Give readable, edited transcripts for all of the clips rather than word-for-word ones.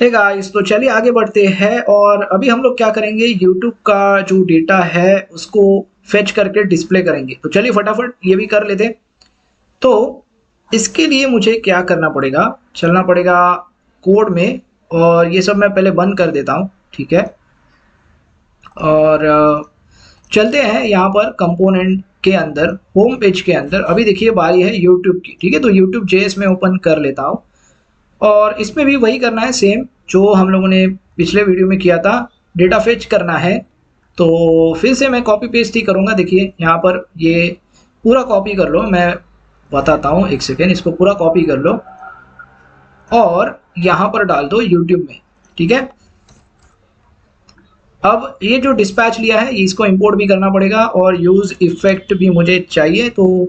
Hey guys, तो चलिए आगे बढ़ते हैं। और अभी हम लोग क्या करेंगे, यूट्यूब का जो डेटा है उसको फेच करके डिस्प्ले करेंगे। तो चलिए फटाफट ये भी कर लेते हैं। तो इसके लिए मुझे क्या करना पड़ेगा, चलना पड़ेगा कोड में। और ये सब मैं पहले बंद कर देता हूँ, ठीक है। और चलते हैं यहाँ पर कंपोनेंट के अंदर, होम पेज के अंदर। अभी देखिए बारी है यूट्यूब की, ठीक है। तो यूट्यूब जेएस में ओपन कर लेता हूँ। और इसमें भी वही करना है सेम जो हम लोगों ने पिछले वीडियो में किया था, डेटा फेच करना है। तो फिर से मैं कॉपी पेस्ट ही करूँगा। देखिए यहाँ पर ये पूरा कॉपी कर लो, मैं बताता हूँ, एक सेकेंड। इसको पूरा कॉपी कर लो और यहाँ पर डाल दो यूट्यूब में, ठीक है। अब ये जो डिस्पैच लिया है इसको इंपोर्ट भी करना पड़ेगा, और यूज इफेक्ट भी मुझे चाहिए, तो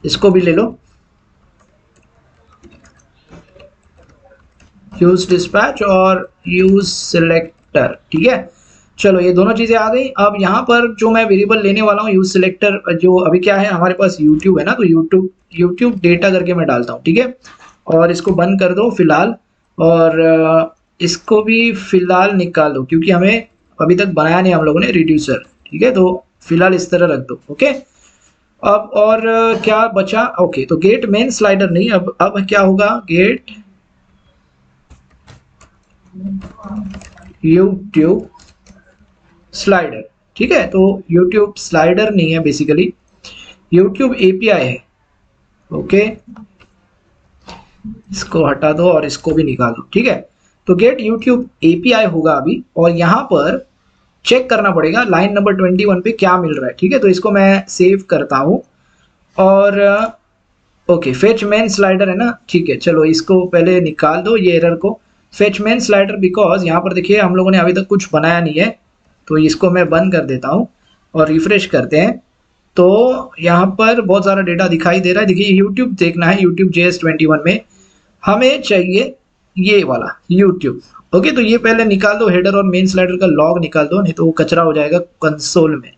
इसको भी ले लो। यूज डिस्पैच और यूज सिलेक्टर, ठीक है। चलो ये दोनों चीजें आ गई। अब यहाँ पर जो मैं वेरिएबल लेने वाला हूँ यूज सिलेक्टर, जो अभी क्या है हमारे पास यूट्यूब है ना, तो यूट्यूब डेटा करके मैं डालता हूँ, ठीक है। और इसको बंद कर दो फिलहाल। और इसको भी फिलहाल निकाल दो, क्योंकि हमें अभी तक बनाया नहीं हम लोगों ने रिड्यूसर, ठीक है। तो फिलहाल इस तरह रख दो, ओके। अब और क्या बचा, ओके। तो गेट मेन स्लाइडर नहीं, अब क्या होगा, गेट यूट्यूब स्लाइडर, ठीक है। तो यूट्यूब स्लाइडर नहीं है, बेसिकली यूट्यूब एपीआई है, ओके। इसको हटा दो और इसको भी निकाल दो, ठीक है। तो गेट यूट्यूब एपीआई होगा अभी, और यहाँ पर चेक करना पड़ेगा लाइन नंबर 21 पे क्या मिल रहा है, ठीक है। तो इसको मैं सेव करता हूँ। और ओके, फेच मेन स्लाइडर है ना, ठीक है। चलो इसको पहले निकाल दो ये एरर को, फेच मेन स्लाइडर, बिकॉज यहाँ पर देखिए हम लोगों ने अभी तक कुछ बनाया नहीं है। तो इसको मैं बंद कर देता हूँ और रिफ्रेश करते हैं। तो यहाँ पर बहुत सारा डेटा दिखाई दे रहा है। देखिए यूट्यूब देखना है, यूट्यूब JS21 में हमें चाहिए ये वाला यूट्यूब, ओके। तो ये पहले निकाल दो, हेडर और मेन स्लाइडर का लॉग निकाल दो, नहीं तो वो कचरा हो जाएगा कंसोल में।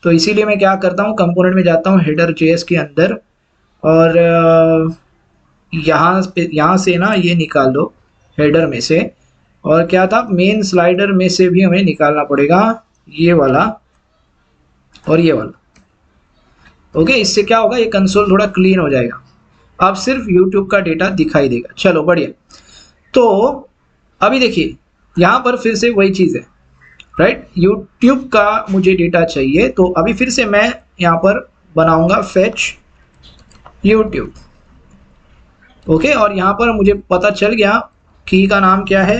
तो इसीलिए मैं क्या करता हूँ, कंपोनेंट में जाता हूँ, हेडर JS के अंदर, और यहाँ से ना ये निकाल दो हेडर में से। और क्या था, मेन स्लाइडर में से भी हमें निकालना पड़ेगा ये वाला और ये वाला, ओके। इससे क्या होगा, ये कंसोल थोड़ा क्लीन हो जाएगा। अब सिर्फ यूट्यूब का डेटा दिखाई देगा। चलो बढ़िया। तो अभी देखिए यहाँ पर फिर से वही चीज़ है, राइट। यूट्यूब का मुझे डेटा चाहिए, तो अभी फिर से मैं यहाँ पर बनाऊंगा फेच यूट्यूब, ओके। और यहाँ पर मुझे पता चल गया की का नाम क्या है,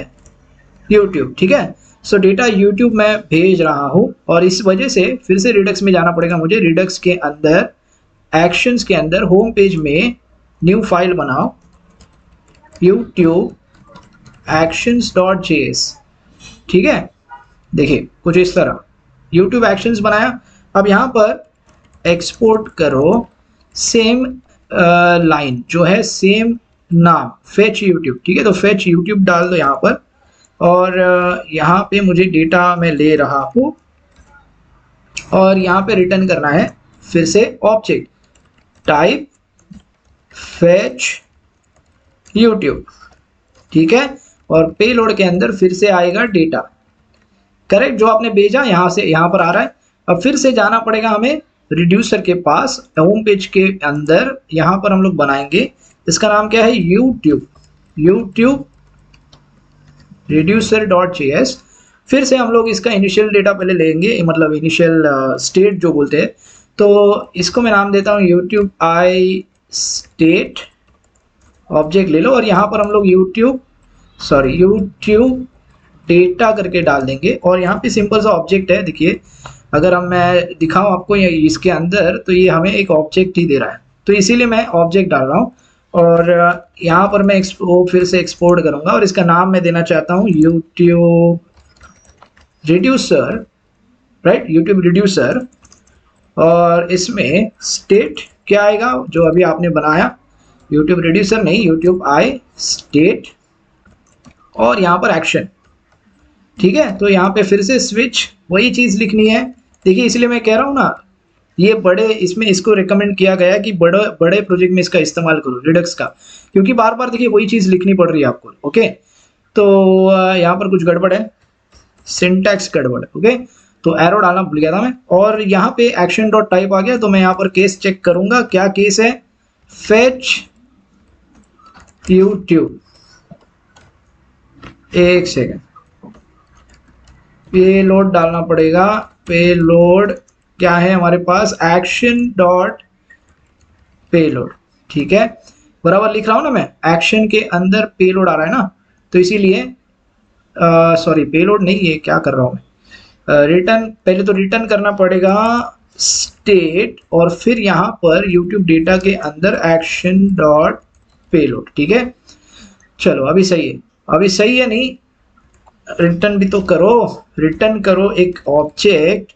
यूट्यूब, ठीक है। सो डेटा यूट्यूब में भेज रहा हूँ, और इस वजह से फिर से रिडक्स में जाना पड़ेगा मुझे। रिडक्स के अंदर एक्शंस के अंदर होम पेज में न्यू फाइल बनाओ, यूट्यूब actions.js, ठीक है। देखिए कुछ इस तरह यूट्यूब एक्शंस बनाया। अब यहाँ पर एक्सपोर्ट करो सेम लाइन जो है, सेम नाम, फेच यूट्यूब, ठीक है। तो फेच यूट्यूब डाल दो यहाँ पर। और यहाँ पे मुझे डेटा मैं ले रहा हूँ, और यहाँ पे रिटर्न करना है फिर से ऑब्जेक्ट टाइप फेच यूट्यूब, ठीक है। और पेलोड के अंदर फिर से आएगा डेटा, करेक्ट, जो आपने भेजा यहाँ से यहाँ पर आ रहा है। अब फिर से जाना पड़ेगा हमें रिड्यूसर के पास, होम पेज के अंदर। यहाँ पर हम लोग बनाएंगे, इसका नाम क्या है, यूट्यूब reducer.js। फिर से हम लोग इसका इनिशियल डेटा पहले लेंगे, मतलब इनिशियल स्टेट जो बोलते हैं। तो इसको मैं नाम देता हूँ यूट्यूब आई स्टेट, ऑब्जेक्ट ले लो। और यहाँ पर हम लोग यूट्यूब डेटा करके डाल देंगे। और यहाँ पे सिंपल सा ऑब्जेक्ट है, देखिए अगर हम मैं दिखाऊं आपको इसके अंदर, तो ये हमें एक ऑब्जेक्ट ही दे रहा है, तो इसीलिए मैं ऑब्जेक्ट डाल रहा हूँ। और यहाँ पर मैं फिर से एक्सपोर्ट करूँगा, और इसका नाम मैं देना चाहता हूँ YouTube reducer, right, YouTube reducer. और इसमें स्टेट क्या आएगा, जो अभी आपने बनाया, यूट्यूब रिड्यूसर नहीं, यूट्यूब आई स्टेट, और यहाँ पर एक्शन, ठीक है। तो यहाँ पे फिर से स्विच, वही चीज़ लिखनी है। देखिए इसलिए मैं कह रहा हूँ ना, ये बड़े इसमें इसको रिकमेंड किया गया है कि बड़े बड़े प्रोजेक्ट में इसका इस्तेमाल करो रिडक्स का, क्योंकि बार बार देखिए वही चीज़ लिखनी पड़ रही है आपको। ओके, तो यहाँ पर कुछ गड़बड़ है, सिंटैक्स गड़बड़ है। ओके, तो एरो डालना भूल गया था मैं, और यहाँ पे एक्शन डॉट टाइप आ गया, तो मैं यहाँ पर केस चेक करूंगा। क्या केस है? Fetch YouTube. एक सेकेंड, पेलोड डालना पड़ेगा। पेलोड क्या है हमारे पास? Action dot payload. ठीक है, बराबर लिख रहा हूं ना मैं, एक्शन के अंदर पेलोड आ रहा है ना, तो इसीलिए सॉरी पेलोड नहीं, ये क्या कर रहा हूं मैं, रिटर्न, पहले तो रिटर्न करना पड़ेगा स्टेट, और फिर यहाँ पर यूट्यूब डेटा के अंदर एक्शन डॉट पेलोड। ठीक है, चलो अभी सही है, अभी सही है। नहीं, रिटर्न भी तो करो, रिटर्न करो एक ऑब्जेक्ट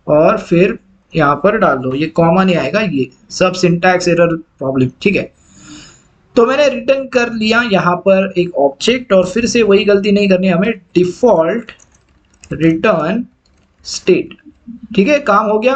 और फिर यहाँ पर डाल दो, ये कॉमा नहीं आएगा, ये सब सिंटैक्स एरर प्रॉब्लम। ठीक है, तो मैंने रिटर्न कर लिया यहाँ पर एक ऑब्जेक्ट, और फिर से वही गलती नहीं करनी हमें, डिफॉल्ट रिटर्न स्टेट। ठीक है, काम हो गया।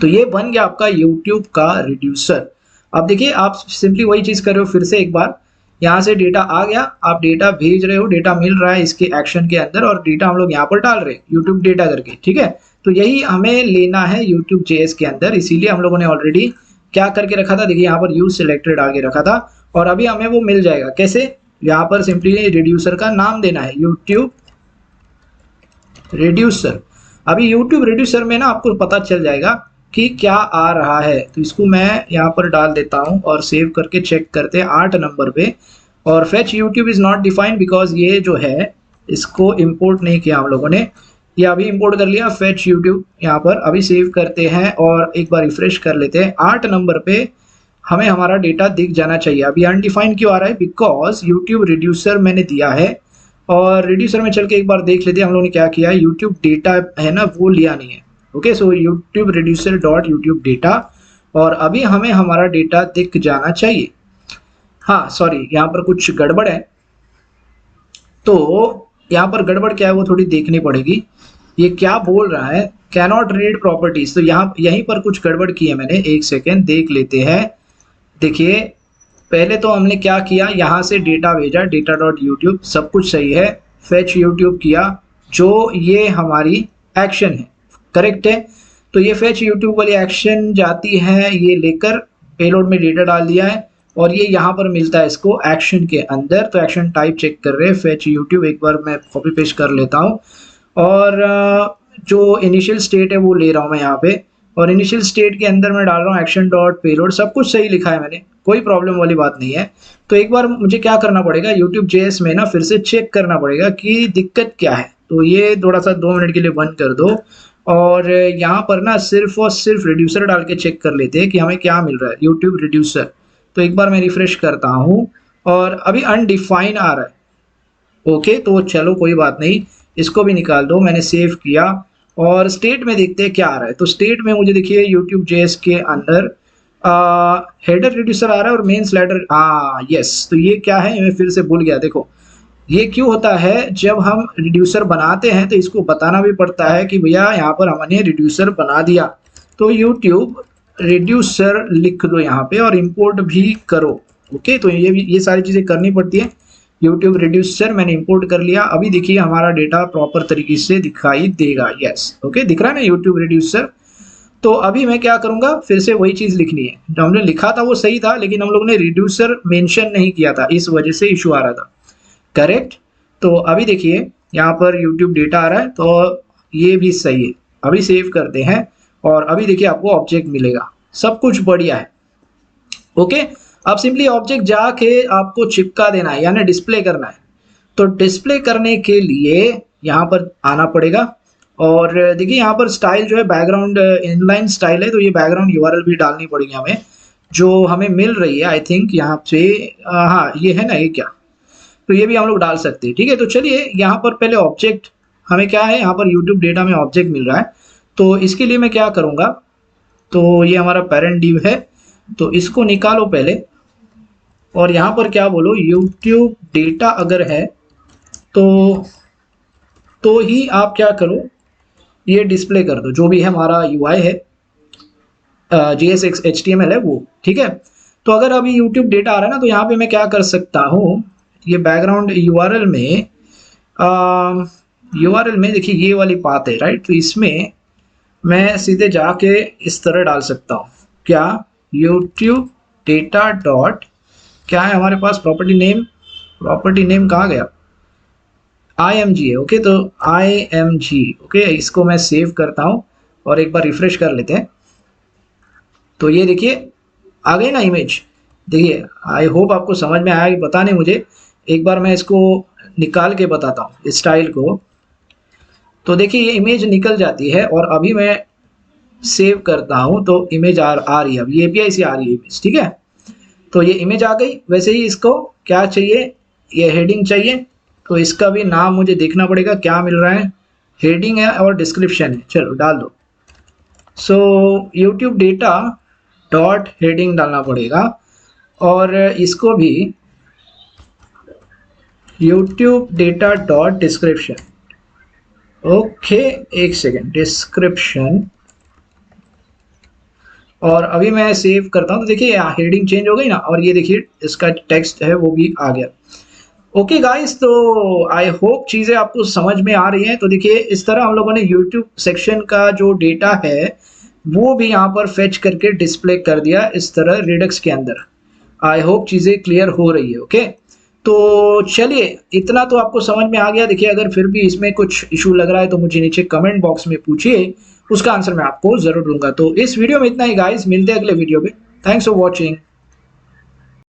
तो ये बन गया आपका यूट्यूब का रिड्यूसर। अब देखिए आप सिंपली वही चीज कर रहे हो, फिर से एक बार यहाँ से डेटा आ गया, आप डेटा भेज रहे हो, डेटा मिल रहा है इसके एक्शन के अंदर, और डेटा हम लोग यहाँ पर डाल रहे हैं यूट्यूब डेटा करके। ठीक है, तो यही हमें लेना है यूट्यूब JS के अंदर, इसीलिए हम लोगों ने ऑलरेडी क्या करके रखा था, देखिए यहाँ पर यूज सिलेक्टेड आगे रखा था, और अभी हमें वो मिल जाएगा। कैसे? यहाँ पर सिंपली रिड्यूसर का नाम देना है, यूट्यूब रिड्यूसर। अभी यूट्यूब रिड्यूसर में ना आपको पता चल जाएगा कि क्या आ रहा है, तो इसको मैं यहाँ पर डाल देता हूँ और सेव करके चेक करते हैं 8 नंबर पे। और fetch YouTube is not defined, because ये जो है इसको इंपोर्ट नहीं किया हम लोगों ने, ये अभी इंपोर्ट कर लिया फेच यूट्यूब यहाँ पर। अभी सेव करते हैं और एक बार रिफ्रेश कर लेते हैं। 8 नंबर पे हमें हमारा डेटा दिख जाना चाहिए। अभी अनडिफाइंड क्यों आ रहा है? बिकॉज यूट्यूब रिड्यूसर मैंने दिया है, और रिड्यूसर में चल के एक बार देख लेते हैं हम लोगों ने क्या किया। यूट्यूब डेटा है ना, वो लिया नहीं है। Okay, so YouTube reducer dot YouTube data, और अभी हमें हमारा डेटा दिख जाना चाहिए। हाँ सॉरी, यहाँ पर कुछ गड़बड़ है, तो यहाँ पर गड़बड़ क्या है वो थोड़ी देखनी पड़ेगी। ये क्या बोल रहा है? कैनॉट रीड प्रॉपर्टीज, तो यहाँ यहीं पर कुछ गड़बड़ की है मैंने। एक सेकेंड देख लेते हैं। देखिए पहले तो हमने क्या किया, यहाँ से डेटा भेजा, डेटा डॉट यूट्यूब, सब कुछ सही है। फेच यूट्यूब किया, जो ये हमारी एक्शन है, करेक्ट है। तो ये फेच यूट्यूब वाली एक्शन जाती है, ये लेकर पेलोड में डेटा डाल दिया है, और ये यहाँ पर मिलता है इसको एक्शन के अंदर। तो एक्शन टाइप चेक कर रहे हैं फेच यूट्यूब, एक बार मैं कॉपी पेस्ट कर लेता हूँ, और जो इनिशियल स्टेट है वो ले रहा हूँ मैं यहाँ पे, और इनिशियल स्टेट के अंदर मैं डाल रहा हूँ एक्शन डॉट पेलोड। सब कुछ सही लिखा है मैंने, कोई प्रॉब्लम वाली बात नहीं है। तो एक बार मुझे क्या करना पड़ेगा, यूट्यूब JS में ना फिर से चेक करना पड़ेगा कि दिक्कत क्या है। तो ये थोड़ा सा 2 मिनट के लिए बंद कर दो, और यहाँ पर ना सिर्फ और सिर्फ रिड्यूसर डाल के चेक कर लेते हैं कि हमें क्या मिल रहा है, यूट्यूब रिड्यूसर। तो एक बार मैं रिफ्रेश करता हूँ, और अभी अनडिफाइन आ रहा है। ओके, तो चलो कोई बात नहीं, इसको भी निकाल दो। मैंने सेव किया, और स्टेट में देखते हैं क्या आ रहा है। तो स्टेट में मुझे देखिए यूट्यूब JS के अंदर हेडर रिड्यूसर आ रहा है, और मेन स्लाइडर, हाँ यस। तो ये क्या है, मैं फिर से भूल गया। देखो ये क्यों होता है, जब हम रिड्यूसर बनाते हैं तो इसको बताना भी पड़ता है कि भैया यहाँ पर हमने रिड्यूसर बना दिया। तो यूट्यूब रिड्यूसर लिख दो यहाँ पे, और इंपोर्ट भी करो। ओके, तो ये सारी चीज़ें करनी पड़ती है। यूट्यूब रिड्यूसर मैंने इंपोर्ट कर लिया। अभी देखिए हमारा डेटा प्रॉपर तरीके से दिखाई देगा। यस, ओके, दिख रहा है ना यूट्यूब रिड्यूसर। तो अभी मैं क्या करूंगा, फिर से वही चीज़ लिखनी है जो हमने लिखा था, वो सही था, लेकिन हम लोग ने रिड्यूसर मेंशन नहीं किया था, इस वजह से इशू आ रहा था। करेक्ट। तो अभी देखिए यहाँ पर यूट्यूब डेटा आ रहा है, तो ये भी सही है। अभी सेव करते हैं, और अभी देखिए आपको ऑब्जेक्ट मिलेगा, सब कुछ बढ़िया है। ओके, अब सिंपली ऑब्जेक्ट जाके आपको चिपका देना है, यानी डिस्प्ले करना है। तो डिस्प्ले करने के लिए यहाँ पर आना पड़ेगा, और देखिए यहाँ पर स्टाइल जो है बैकग्राउंड इनलाइन स्टाइल है, तो ये बैकग्राउंड URL भी डालनी पड़ेगी हमें, जो हमें मिल रही है आई थिंक यहाँ से। हाँ ये है ना, ये क्या, तो ये भी हम लोग डाल सकते हैं। ठीक है, तो चलिए यहाँ पर पहले ऑब्जेक्ट हमें क्या है, यहाँ पर यूट्यूब डेटा में ऑब्जेक्ट मिल रहा है। तो इसके लिए मैं क्या करूँगा, तो ये हमारा पेरेंट डिव है, तो इसको निकालो पहले, और यहाँ पर क्या बोलो, यूट्यूब डेटा अगर है तो ही आप क्या करो, ये डिस्प्ले कर दो, जो भी है हमारा UI है JSX HTML है वो, ठीक है। तो अगर अभी YouTube डेटा आ रहा है ना, तो यहाँ पे मैं क्या कर सकता हूँ, ये बैकग्राउंड URL में URL में देखिए ये वाली पाथ है राइट, तो इसमें मैं सीधे जाके इस तरह डाल सकता हूँ क्या, YouTube डेटा डॉट, क्या है हमारे पास प्रॉपर्टी नेम कहाँ गया, IMG है, ओके। तो IMG, ओके, इसको मैं सेव करता हूँ और एक बार रिफ्रेश कर लेते हैं। तो ये देखिए आ गई ना इमेज, देखिए आई होप आपको समझ में आया कि पता नहीं मुझे, एक बार मैं इसको निकाल के बताता हूँ इस स्टाइल को। तो देखिए ये इमेज निकल जाती है और अभी मैं सेव करता हूँ तो इमेज आ रही है, अब ये API से आ रही है इमेज, ठीक है। तो ये इमेज आ गई। वैसे ही इसको क्या चाहिए, ये हेडिंग चाहिए, तो इसका भी नाम मुझे देखना पड़ेगा क्या मिल रहा है, हेडिंग है और डिस्क्रिप्शन है, चलो डाल दो। सो YouTube डेटा डॉट हेडिंग डालना पड़ेगा और इसको भी YouTube data dot description, okay एक सेकेंड, डिस्क्रिप्शन, और अभी मैं सेव करता हूँ तो देखिए हेडिंग चेंज हो गई ना, और ये देखिए इसका टेक्स्ट है वो भी आ गया। ओके गाइस, तो आई होप चीज़ें आपको समझ में आ रही हैं। तो देखिए इस तरह हम लोगों ने YouTube सेक्शन का जो डेटा है वो भी यहाँ पर फेच करके डिस्प्ले कर दिया इस तरह रिडक्स के अंदर। आई होप चीज़ें क्लियर हो रही है, ओके। तो चलिए इतना तो आपको समझ में आ गया। देखिए अगर फिर भी इसमें कुछ इशू लग रहा है तो मुझे नीचे कमेंट बॉक्स में पूछिए, उसका आंसर मैं आपको ज़रूर दूंगा। तो इस वीडियो में इतना ही गाइस, मिलते हैं अगले वीडियो में। Thanks for watching.